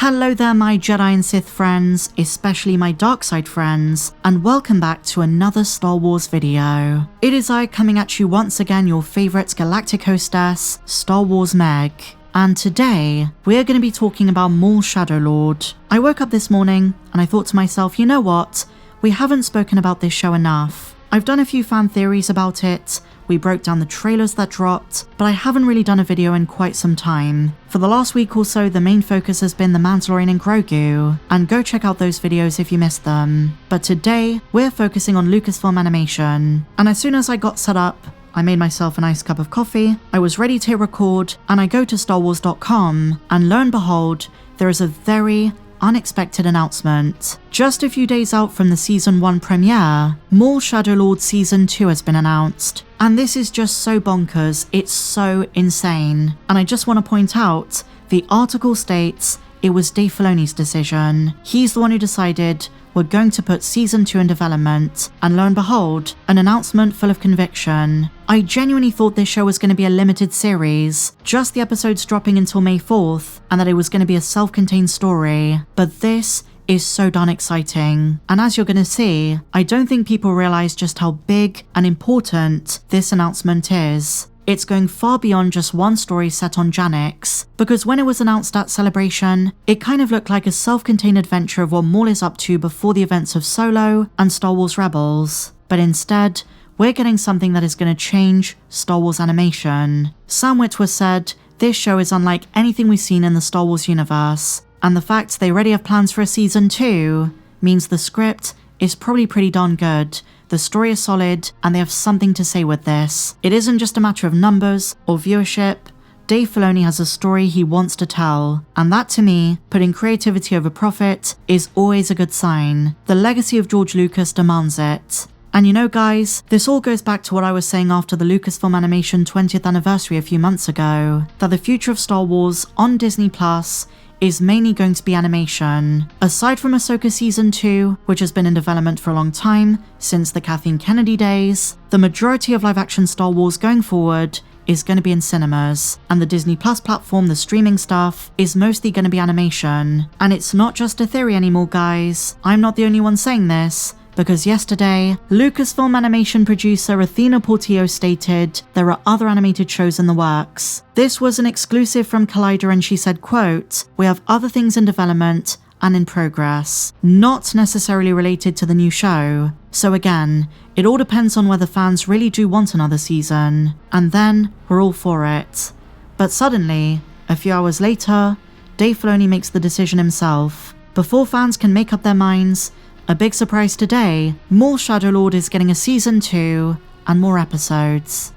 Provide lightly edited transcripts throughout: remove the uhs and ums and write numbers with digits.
Hello there my Jedi and Sith friends, especially my dark side friends, and welcome back to another Star Wars video. It is I coming at you once again, your favourite galactic hostess, Star Wars Meg. And today, we're going to be talking about Maul Shadow Lord. I woke up this morning, and I thought to myself, you know what? We haven't spoken about this show enough. I've done a few fan theories about it, we broke down the trailers that dropped, but I haven't really done a video in quite some time. For the last week or so, the main focus has been The Mandalorian and Grogu, and go check out those videos if you missed them. But today, we're focusing on Lucasfilm animation, and as soon as I got set up, I made myself a nice cup of coffee, I was ready to record, and I go to StarWars.com, and lo and behold, there is a very unexpected announcement. Just a few days out from the Season 1 premiere, Maul Shadow Lord Season 2 has been announced. And this is just so bonkers, it's so insane. And I just want to point out, the article states it was Dave Filoni's decision. He's the one who decided we're going to put Season 2 in development, and lo and behold, an announcement full of conviction. I genuinely thought this show was going to be a limited series, just the episodes dropping until May 4th, and that it was going to be a self-contained story. But this is so darn exciting. And as you're going to see, I don't think people realize just how big and important this announcement is. It's going far beyond just one story set on Janix, because when it was announced at Celebration, it kind of looked like a self-contained adventure of what Maul is up to before the events of Solo and Star Wars Rebels. But instead, we're getting something that is going to change Star Wars animation. Sam Witwer said, "This show is unlike anything we've seen in the Star Wars universe, and the fact they already have plans for a Season 2 means the script is probably pretty darn good. The story is solid, and they have something to say with this. It isn't just a matter of numbers or viewership. Dave Filoni has a story he wants to tell, and that to me, putting creativity over profit, is always a good sign. The legacy of George Lucas demands it." And you know guys, this all goes back to what I was saying after the Lucasfilm Animation 20th anniversary a few months ago, that the future of Star Wars on Disney Plus is mainly going to be animation. Aside from Ahsoka Season 2, which has been in development for a long time, since the Kathleen Kennedy days, the majority of live-action Star Wars going forward is going to be in cinemas, and the Disney Plus platform, the streaming stuff, is mostly going to be animation. And it's not just a theory anymore guys, I'm not the only one saying this, because yesterday, Lucasfilm animation producer Athena Portillo stated there are other animated shows in the works. This was an exclusive from Collider and she said, quote, "We have other things in development and in progress, not necessarily related to the new show. So again, it all depends on whether fans really do want another season, and then we're all for it." But suddenly, a few hours later, Dave Filoni makes the decision himself. Before fans can make up their minds, a big surprise today, Maul Shadow Lord is getting a Season 2 and more episodes.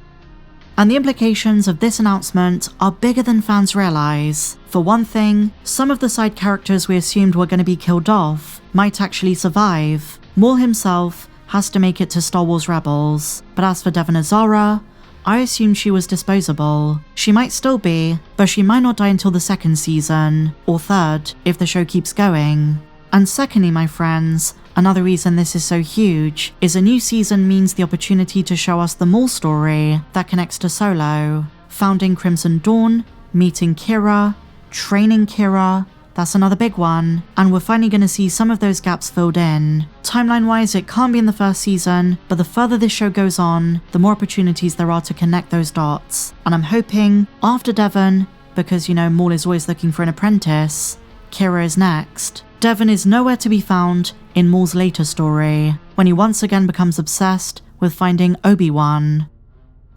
And the implications of this announcement are bigger than fans realize. For one thing, some of the side characters we assumed were going to be killed off might actually survive. Maul himself has to make it to Star Wars Rebels, but as for Devon Azara, I assumed she was disposable. She might still be, but she might not die until the second season, or third, if the show keeps going. And secondly, my friends, another reason this is so huge is a new season means the opportunity to show us the Maul story that connects to Solo. Founding Crimson Dawn, meeting Kira, training Kira, that's another big one, and we're finally going to see some of those gaps filled in. Timeline-wise, it can't be in the first season, but the further this show goes on, the more opportunities there are to connect those dots. And I'm hoping, after Devon, because you know Maul is always looking for an apprentice, Kira is next. Devon is nowhere to be found in Maul's later story, when he once again becomes obsessed with finding Obi-Wan.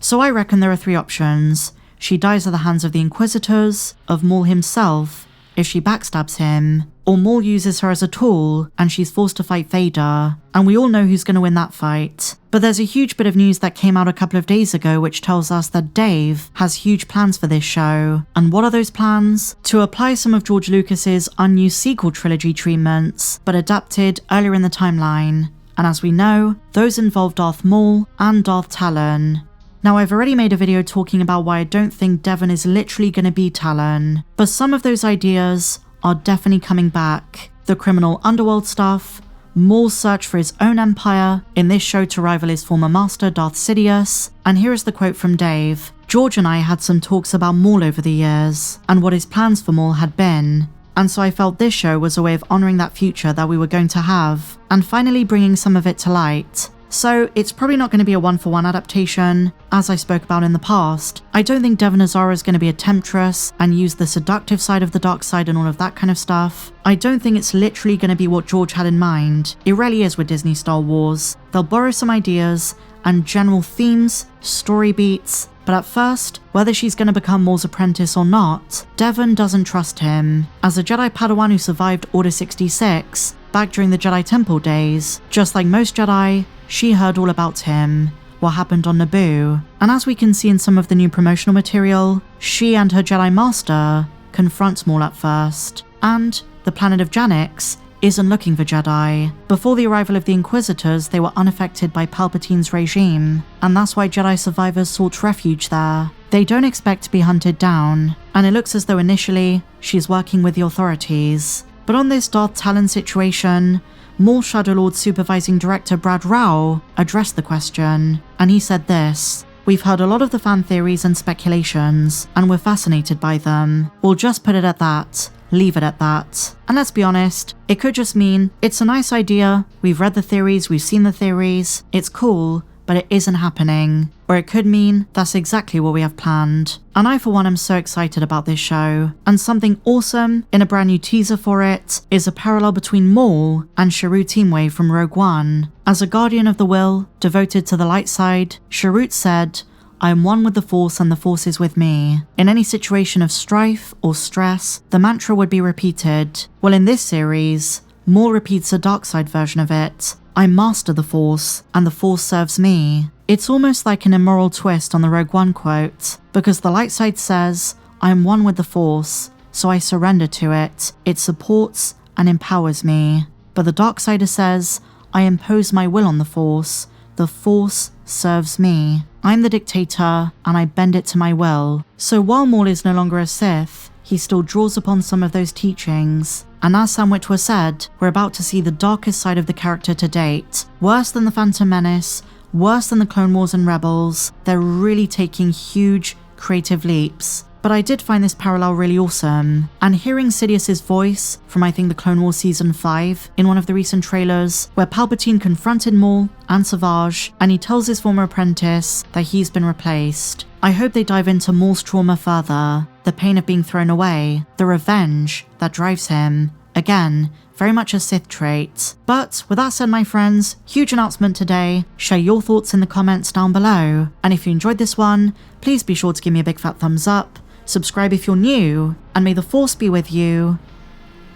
So I reckon there are three options. She dies at the hands of the Inquisitors, of Maul himself, if she backstabs him, or Maul uses her as a tool and she's forced to fight Vader, and we all know who's going to win that fight. But there's a huge bit of news that came out a couple of days ago which tells us that Dave has huge plans for this show. And what are those plans? To apply some of George Lucas's unused sequel trilogy treatments, but adapted earlier in the timeline. And as we know, those involve Darth Maul and Darth Talon. Now I've already made a video talking about why I don't think Devon is literally going to be Talon, but some of those ideas are definitely coming back. The criminal underworld stuff, Maul's search for his own empire, in this show to rival his former master Darth Sidious, and here is the quote from Dave. "George and I had some talks about Maul over the years, and what his plans for Maul had been. and so I felt this show was a way of honouring that future that we were going to have, and finally bringing some of it to light. So it's probably not going to be a one-for-one adaptation, as I spoke about in the past. I don't think Devon Azara is going to be a temptress and use the seductive side of the dark side and all of that kind of stuff. I don't think it's literally going to be what George had in mind. It rarely is with Disney Star Wars. They'll borrow some ideas and general themes, story beats, but at first, whether she's going to become Maul's apprentice or not, Devon doesn't trust him. As a Jedi Padawan who survived Order 66, back during the Jedi Temple days, just like most Jedi, she heard all about him, what happened on Naboo, and as we can see in some of the new promotional material, she and her Jedi Master confront Maul at first, and the planet of Janix isn't looking for Jedi. Before the arrival of the Inquisitors, they were unaffected by Palpatine's regime, and that's why Jedi survivors sought refuge there. They don't expect to be hunted down, and it looks as though initially, she's working with the authorities. But on this Darth Talon situation, Maul Shadow Lord supervising director Brad Rao addressed the question, and he said this: "We've heard a lot of the fan theories and speculations, and we're fascinated by them. We'll just put it at that. Leave it at that. And let's be honest, it could just mean it's a nice idea, we've read the theories, we've seen the theories, it's cool, but it isn't happening. Or it could mean that's exactly what we have planned." And I for one am so excited about this show. And something awesome in a brand new teaser for it is a parallel between Maul and Sharut Teamway from Rogue One. As a guardian of the will, devoted to the light side, Sharut said, "I am one with the Force and the Force is with me." In any situation of strife or stress, the mantra would be repeated. Well, in this series, Maul repeats a dark side version of it. "I master the Force, and the Force serves me." It's almost like an immoral twist on the Rogue One quote, because the light side says, "I am one with the Force, so I surrender to it. It supports and empowers me." But the dark sider says, "I impose my will on the Force. The Force serves me. I'm the dictator, and I bend it to my will." So while Maul is no longer a Sith, he still draws upon some of those teachings. And as Sam Witwer said, we're about to see the darkest side of the character to date. Worse than the Phantom Menace, worse than the Clone Wars and Rebels. They're really taking huge creative leaps. But I did find this parallel really awesome, and hearing Sidious's voice from I think the Clone Wars Season 5 in one of the recent trailers, where Palpatine confronted Maul and Savage, and he tells his former apprentice that he's been replaced. I hope they dive into Maul's trauma further, the pain of being thrown away, the revenge that drives him. Again, very much a Sith trait. But with that said, my friends, huge announcement today. Share your thoughts in the comments down below, and if you enjoyed this one, please be sure to give me a big fat thumbs up. Subscribe if you're new, and may the Force be with you,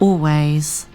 always.